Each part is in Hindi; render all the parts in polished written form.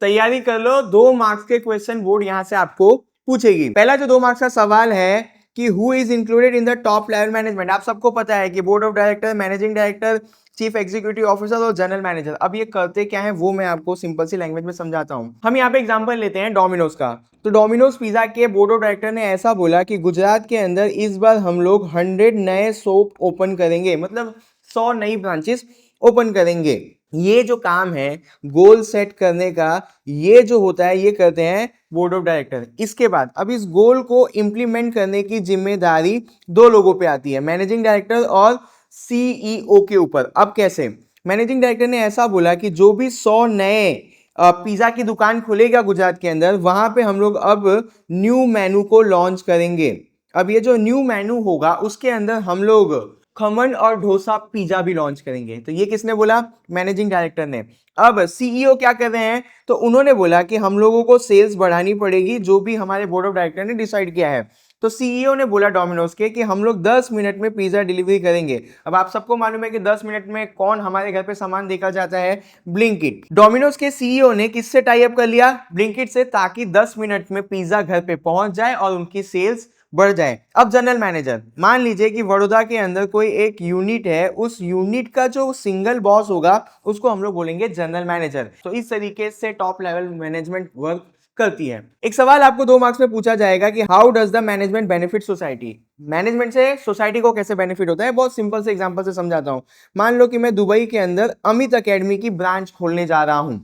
तैयारी कर लो, 2 मार्क्स के क्वेश्चन बोर्ड यहाँ से आपको पूछेगी। पहला जो 2 मार्क्स का सवाल है कि who is included in the top level management. आप सबको पता है कि board of director, managing director, chief executive officer और जनरल मैनेजर। अब ये करते क्या है वो मैं आपको सिंपल सी लैंग्वेज में समझाता हूँ। हम यहाँ पे एग्जांपल लेते हैं डोमिनोज का। तो डोमिनोज पिज्जा के बोर्ड ऑफ डायरेक्टर ने ऐसा बोला कि गुजरात के अंदर इस बार हम लोग 100 नए शॉप ओपन करेंगे, मतलब 100 नई ब्रांचेस ओपन करेंगे। ये जो काम है गोल सेट करने का, ये जो होता है ये करते हैं बोर्ड ऑफ डायरेक्टर। इसके बाद अब इस गोल को इंप्लीमेंट करने की जिम्मेदारी 2 लोगों पे आती है, मैनेजिंग डायरेक्टर और सीईओ के ऊपर। अब कैसे? मैनेजिंग डायरेक्टर ने ऐसा बोला कि जो भी 100 नए पिज्जा की दुकान खुलेगा गुजरात के अंदर, वहां पे हम लोग अब न्यू मेनू को लॉन्च करेंगे। अब ये जो न्यू मेनू होगा उसके अंदर हम लोग खमन और डोसा पिज्जा भी लॉन्च करेंगे। तो ये किसने बोला? मैनेजिंग डायरेक्टर ने। अब सीईओ क्या कर रहे हैं? तो उन्होंने बोला कि हम लोगों को सेल्स बढ़ानी पड़ेगी, जो भी हमारे बोर्ड ऑफ डायरेक्टर ने डिसाइड किया है। तो सीईओ ने बोला डोमिनोज के कि हम लोग 10 मिनट में पिज्जा डिलीवरी करेंगे। अब आप सबको मालूम है कि 10 मिनट में कौन हमारे घर पे सामान देकर जाता है? ब्लिंकिट। डोमिनोज के सीईओ ने किससे टाई अप कर लिया? ब्लिंकिट से, ताकि 10 मिनट में पिज्जा घर पे पहुंच जाए और उनकी सेल्स बढ़ जाए। अब जनरल मैनेजर, मान लीजिए कि बड़ौदा के अंदर कोई एक यूनिट है, उस यूनिट का जो सिंगल बॉस होगा उसको हम लोग बोलेंगे जनरल मैनेजर। तो इस तरीके से टॉप लेवल मैनेजमेंट वर्क करती है। एक सवाल आपको 2 मार्क्स में पूछा जाएगा कि how does the management benefit society. Management से सोसाइटी को कैसे बेनिफिट होता है? बहुत सिंपल से एग्जांपल से समझाता हूं। मान लो कि मैं दुबई के अंदर अमित एकेडमी की ब्रांच खोलने जा रहा हूं।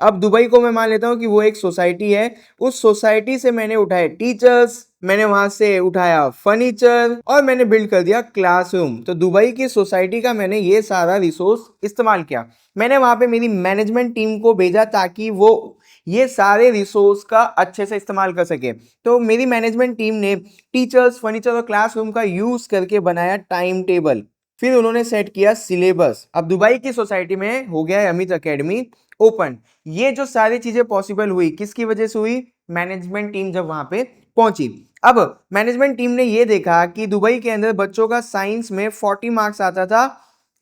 अब दुबई को मैं मान लेता हूं कि वो एक सोसाइटी है। उस सोसाइटी से मैंने उठाए टीचर्स, मैंने वहां से उठाया फर्नीचर और मैंने बिल्ड कर दिया क्लासरूम। तो दुबई की सोसाइटी का मैंने ये सारा रिसोर्स इस्तेमाल किया। मैंने वहां पे मेरी मैनेजमेंट टीम को भेजा ताकि वो ये सारे रिसोर्स का अच्छे से इस्तेमाल कर सके। तो मेरी मैनेजमेंट टीम ने टीचर्स, फर्नीचर और क्लासरूम का यूज करके बनाया टाइम टेबल। फिर उन्होंने सेट किया सिलेबस। अब दुबई की सोसाइटी में हो गया है अमित एकेडमी ओपन। ये जो सारी चीजें पॉसिबल हुई किसकी वजह से हुई? मैनेजमेंट टीम जब वहां पे पहुंची। अब मैनेजमेंट टीम ने ये देखा कि दुबई के अंदर बच्चों का साइंस में 40 मार्क्स आता था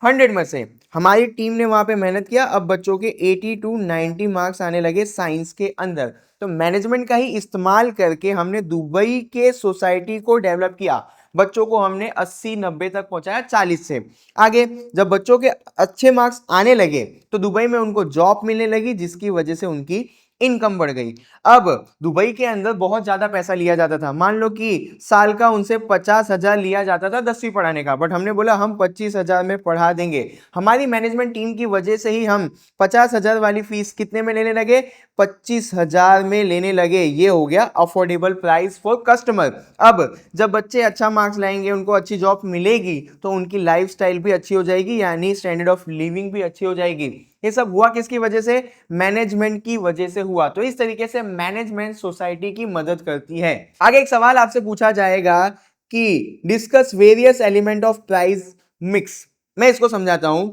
100 में से। हमारी टीम ने वहां पे मेहनत किया, अब बच्चों के 80 to 90 मार्क्स आने लगे साइंस के अंदर। तो मैनेजमेंट का ही इस्तेमाल करके हमने दुबई के सोसाइटी को डेवलप किया। बच्चों को हमने 80-90 तक पहुंचाया 40 से आगे। जब बच्चों के अच्छे मार्क्स आने लगे तो दुबई में उनको जॉब मिलने लगी, जिसकी वजह से उनकी इनकम बढ़ गई। अब दुबई के अंदर बहुत ज्यादा पैसा लिया जाता था। मान लो कि साल का उनसे 50,000 लिया जाता था 10वीं पढ़ाने का, बट हमने बोला हम 25,000 में पढ़ा देंगे। हमारी मैनेजमेंट टीम की वजह से ही हम 50,000 वाली फीस कितने में लेने लगे? 25,000 में लेने लगे। ये हो गया अफोर्डेबल प्राइस फॉर कस्टमर। अब जब बच्चे अच्छा मार्क्स लाएंगे, उनको अच्छी जॉब मिलेगी, तो उनकी लाइफस्टाइल भी अच्छी हो जाएगी, यानी स्टैंडर्ड ऑफ लिविंग भी अच्छी हो जाएगी। ये सब हुआ किसकी वजह से? मैनेजमेंट की वजह से हुआ। तो इस तरीके से मैनेजमेंट सोसाइटी की मदद करती है। आगे एक सवाल आपसे पूछा जाएगा कि discuss various element of price mix. मैं इसको समझाता हूं।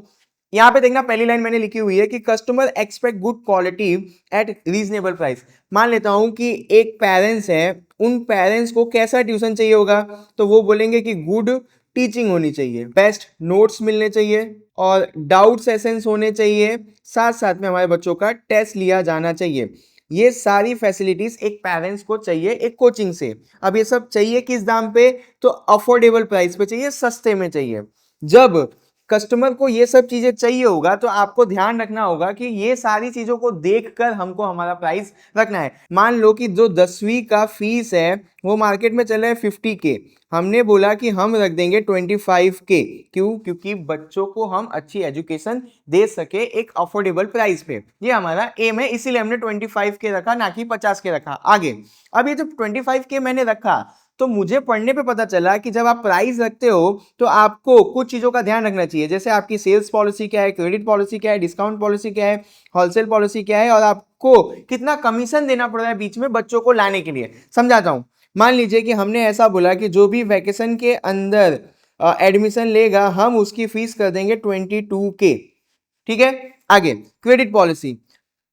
यहां पे देखना, पहली लाइन मैंने लिखी हुई है कि customer expect good quality eight reasonable price. मान लेता हूं कि एक पेरेंट्स है, उन पेरेंट्स को कैसा ट्यूशन चाहिए होगा? तो वो बोलेंगे कि गुड टीचिंग होनी चाहिए, बेस्ट नोट्स मिलने चाहिए और डाउट सेशंस होने चाहिए, साथ साथ में हमारे बच्चों का टेस्ट लिया जाना चाहिए। ये सारी फैसिलिटीज एक पेरेंट्स को चाहिए एक कोचिंग से। अब ये सब चाहिए किस दाम पे? तो अफोर्डेबल प्राइस पे चाहिए, सस्ते में चाहिए। जब कस्टमर को ये सब चीजें चाहिए होगा तो आपको ध्यान रखना होगा कि ये सारी चीजों को देखकर हमको हमारा प्राइस रखना है। मान लो कि जो 10वीं का फीस है वो मार्केट में चल रहा है 50K, हमने बोला कि हम रख देंगे 25K। क्यों? क्योंकि बच्चों को हम अच्छी एजुकेशन दे सके एक अफोर्डेबल प्राइस पे। ये हमारा एम है, इसीलिए हमने 25K रखा, ना कि 50K रखा। आगे अब ये जब 25K मैंने रखा तो मुझे पढ़ने पे पता चला कि जब आप प्राइस रखते हो तो आपको कुछ चीजों का ध्यान रखना चाहिए, जैसे आपकी सेल्स पॉलिसी क्या है, क्रेडिट पॉलिसी क्या है, डिस्काउंट पॉलिसी क्या है, होलसेल पॉलिसी क्या है, और आपको कितना कमीशन देना पड़ रहा है बीच में बच्चों को लाने के लिए। समझाता हूं। मान लीजिए कि हमने ऐसा बोला कि जो भी वैकेशन के अंदर एडमिशन लेगा हम उसकी फीस कर देंगे 22K। ठीक है। आगे क्रेडिट पॉलिसी।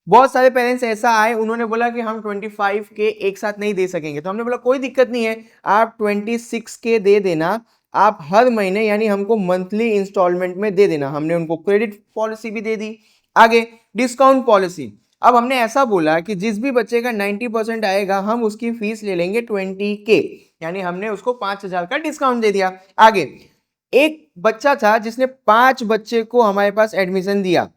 बहुत सारे पेरेंट्स ऐसा आए, उन्होंने बोला कि हम 25K एक साथ नहीं दे सकेंगे। तो हमने बोला कोई दिक्कत नहीं है, आप 26K दे देना, आप हर महीने यानी हमको मंथली इंस्टॉलमेंट में दे देना। हमने उनको क्रेडिट पॉलिसी भी दे दी। आगे डिस्काउंट पॉलिसी। अब हमने ऐसा बोला कि जिस भी बच्चे का 90% आएगा हम उसकी फीस ले लेंगे 20K, यानी हमने उसको 5,000 का डिस्काउंट दे दिया। आगे एक बच्चा था जिसने 5 बच्चे को हमारे पास एडमिशन दिया,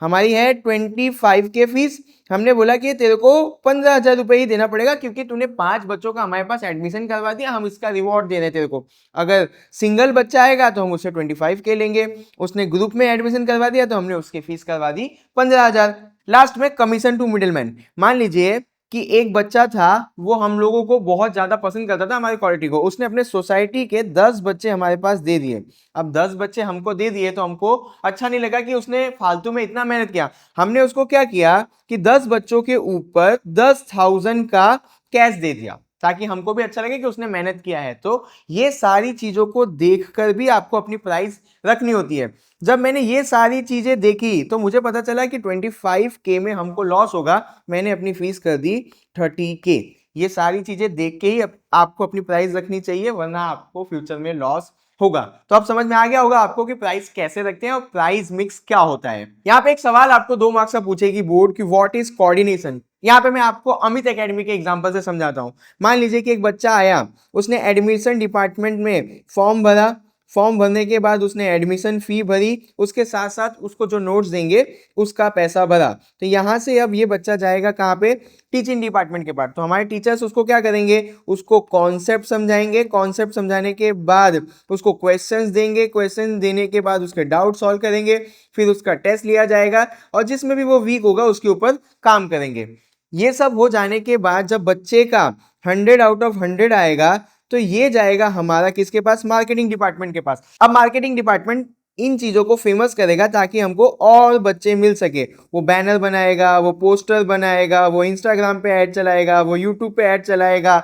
हमारी है 25K फीस। हमने बोला कि तेरे को 15,000 रुपये ही देना पड़ेगा क्योंकि तूने 5 बच्चों का हमारे पास एडमिशन करवा दिया, हम इसका रिवॉर्ड दे रहे हैं तेरे को। अगर सिंगल बच्चा आएगा तो हम उससे 25K लेंगे, उसने ग्रुप में एडमिशन करवा दिया तो हमने उसकी फीस करवा दी 15,000। लास्ट में कमीशन टू मिडिलमैन। मान लीजिए कि एक बच्चा था, वो हम लोगों को बहुत ज्यादा पसंद करता था हमारी क्वालिटी को, उसने अपने सोसाइटी के 10 बच्चे हमारे पास दे दिए। अब 10 बच्चे हमको दे दिए तो हमको अच्छा नहीं लगा कि उसने फालतू में इतना मेहनत किया। हमने उसको क्या किया कि 10 बच्चों के ऊपर 10,000 का कैश दे दिया ताकि हमको भी अच्छा लगे कि उसने मेहनत किया है। तो ये सारी चीजों को देखकर भी आपको अपनी प्राइस रखनी होती है। जब मैंने ये सारी चीजें देखी तो मुझे पता चला कि 25K में हमको लॉस होगा, मैंने अपनी फीस कर दी 30K। ये सारी चीजें देख के ही आपको अपनी प्राइस रखनी चाहिए, वरना आपको फ्यूचर में लॉस होगा। तो अब समझ में आ गया होगा आपको कि प्राइस कैसे रखते हैं और प्राइस मिक्स क्या होता है। यहाँ पे एक सवाल आपको 2 मार्क्स का पूछेगी बोर्ड कि व्हाट इज कोऑर्डिनेशन। यहाँ पे मैं आपको अमित एकेडमी के एग्जांपल से समझाता हूँ। मान लीजिए कि एक बच्चा आया, उसने एडमिशन डिपार्टमेंट में फॉर्म भरा, फॉर्म भरने के बाद उसने एडमिशन फी भरी, उसके साथ साथ उसको जो नोट्स देंगे उसका पैसा भरा। तो यहाँ से अब ये बच्चा जाएगा कहाँ पे, टीचिंग डिपार्टमेंट के पास। तो हमारे टीचर्स उसको क्या करेंगे, उसको कॉन्सेप्ट समझाएंगे, कॉन्सेप्ट समझाने के बाद उसको क्वेश्चंस देंगे, क्वेश्चन देने के बाद उसके डाउट सॉल्व करेंगे, फिर उसका टेस्ट लिया जाएगा और जिसमें भी वो वीक होगा उसके ऊपर काम करेंगे। ये सब हो जाने के बाद जब बच्चे का 100 आउट ऑफ 100 आएगा तो ये जाएगा हमारा किसके पास, मार्केटिंग डिपार्टमेंट के पास। अब मार्केटिंग डिपार्टमेंट इन चीजों को फेमस करेगा ताकि हमको और बच्चे मिल सके। वो बैनर बनाएगा, वो पोस्टर बनाएगा, वो इंस्टाग्राम पे ऐड चलाएगा, वो यूट्यूब पे ऐड चलाएगा।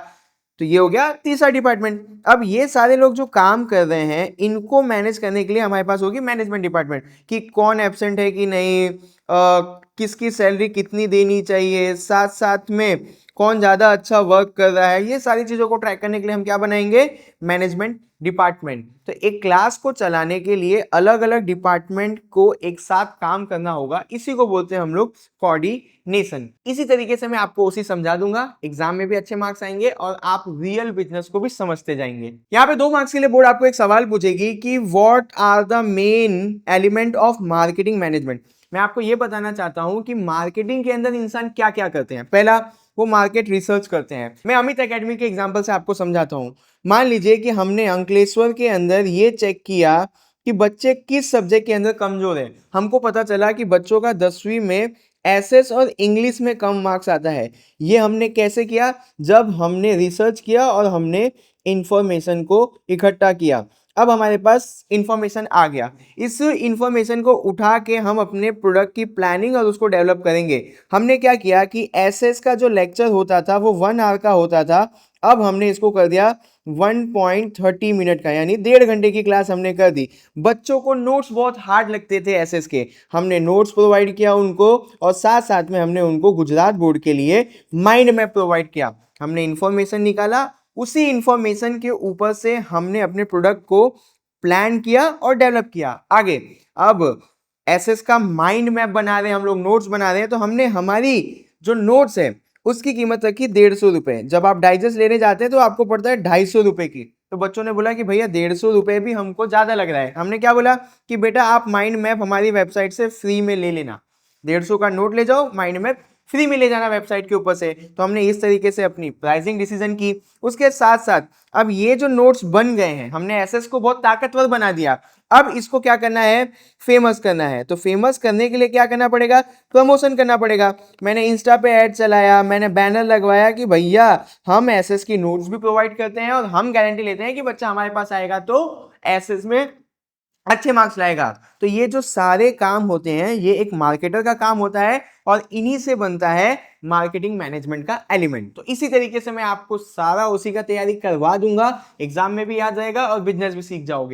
तो ये हो गया तीसरा डिपार्टमेंट। अब ये सारे लोग जो काम कर रहे हैं इनको मैनेज करने के लिए हमारे पास होगी मैनेजमेंट डिपार्टमेंट, कि कौन एब्सेंट है कि नहीं, किसकी सैलरी कितनी देनी चाहिए, साथ साथ में कौन ज़्यादा अच्छा वर्क कर रहा है। ये सारी चीज़ों को ट्रैक करने के लिए हम क्या बनाएंगे, मैनेजमेंट डिपार्टमेंट। तो एक क्लास को चलाने के लिए अलग अलग डिपार्टमेंट को एक साथ काम करना होगा, इसी को बोलते हैं हम लोग कोऑर्डिनेशन। इसी तरीके से मैं आपको उसी समझा दूंगा, एग्जाम में भी अच्छे मार्क्स आएंगे और आप रियल बिजनेस को भी समझते जाएंगे। यहाँ पे 2 मार्क्स के लिए बोर्ड आपको एक सवाल पूछेगी कि what are the main element of marketing management. मैं आपको ये बताना चाहता हूं कि मार्केटिंग के अंदर इंसान क्या क्या करते हैं। पहला, वो मार्केट रिसर्च करते हैं। मैं अमित एकेडमी के एग्जांपल से आपको समझाता हूं। मान लीजिए कि हमने अंकलेश्वर के अंदर ये चेक किया कि बच्चे किस सब्जेक्ट के अंदर कमजोर हैं। हमको पता चला कि बच्चों का 10वीं में एसएस और इंग्लिश में कम मार्क्स आता है। ये हमने कैसे किया, जब हमने रिसर्च किया और हमने इंफॉर्मेशन को इकट्ठा किया। अब हमारे पास इंफॉर्मेशन आ गया, इस इंफॉर्मेशन को उठा के हम अपने प्रोडक्ट की प्लानिंग और उसको डेवलप करेंगे। हमने क्या किया कि एसएस का जो लेक्चर होता था वो 1 आवर का होता था, अब हमने इसको कर दिया 1.30 मिनट का, यानी 1.5 घंटे की क्लास हमने कर दी। बच्चों को नोट्स बहुत हार्ड लगते थे एसएस के, हमने नोट्स प्रोवाइड किया उनको और साथ साथ में हमने उनको गुजरात बोर्ड के लिए माइंड मैप प्रोवाइड किया। हमने इंफॉर्मेशन निकाला, उसी इंफॉर्मेशन के ऊपर से हमने अपने प्रोडक्ट को प्लान किया और डेवलप किया। आगे अब एसएस का माइंड मैप बना रहे हैं हम लोग, नोट्स बना रहे हैं, तो हमने हमारी जो नोट्स है उसकी कीमत रखी 150 रुपए। जब आप डाइजेस्ट लेने जाते हैं तो आपको पड़ता है 250 रुपए की। तो बच्चों ने बोला कि भैया 150 रुपए भी हमको ज्यादा लग रहा है। हमने क्या बोला कि बेटा आप माइंड मैप हमारी वेबसाइट से फ्री में ले लेना, 150 का नोट ले जाओ, माइंड मैप फ्री में ले जाना वेबसाइट के ऊपर से। तो हमने इस तरीके से अपनी प्राइसिंग डिसीजन की। उसके साथ साथ अब ये जो नोट्स बन गए हैं, हमने एसएस को बहुत ताकतवर बना दिया। अब इसको क्या करना है, फेमस करना है। तो फेमस करने के लिए क्या करना पड़ेगा, प्रमोशन करना पड़ेगा। मैंने इंस्टा पे ऐड चलाया, मैंने बैनर लगवाया कि भैया हम एसएस की नोट्स भी प्रोवाइड करते हैं और हम गारंटी लेते हैं कि बच्चा हमारे पास आएगा तो एसएस में अच्छे मार्क्स लाएगा। तो ये जो सारे काम होते हैं ये एक मार्केटर का काम होता है और इन्हीं से बनता है मार्केटिंग मैनेजमेंट का एलिमेंट। तो इसी तरीके से मैं आपको सारा उसी का तैयारी करवा दूंगा, एग्जाम में भी याद रहेगा और बिजनेस भी सीख जाओगे।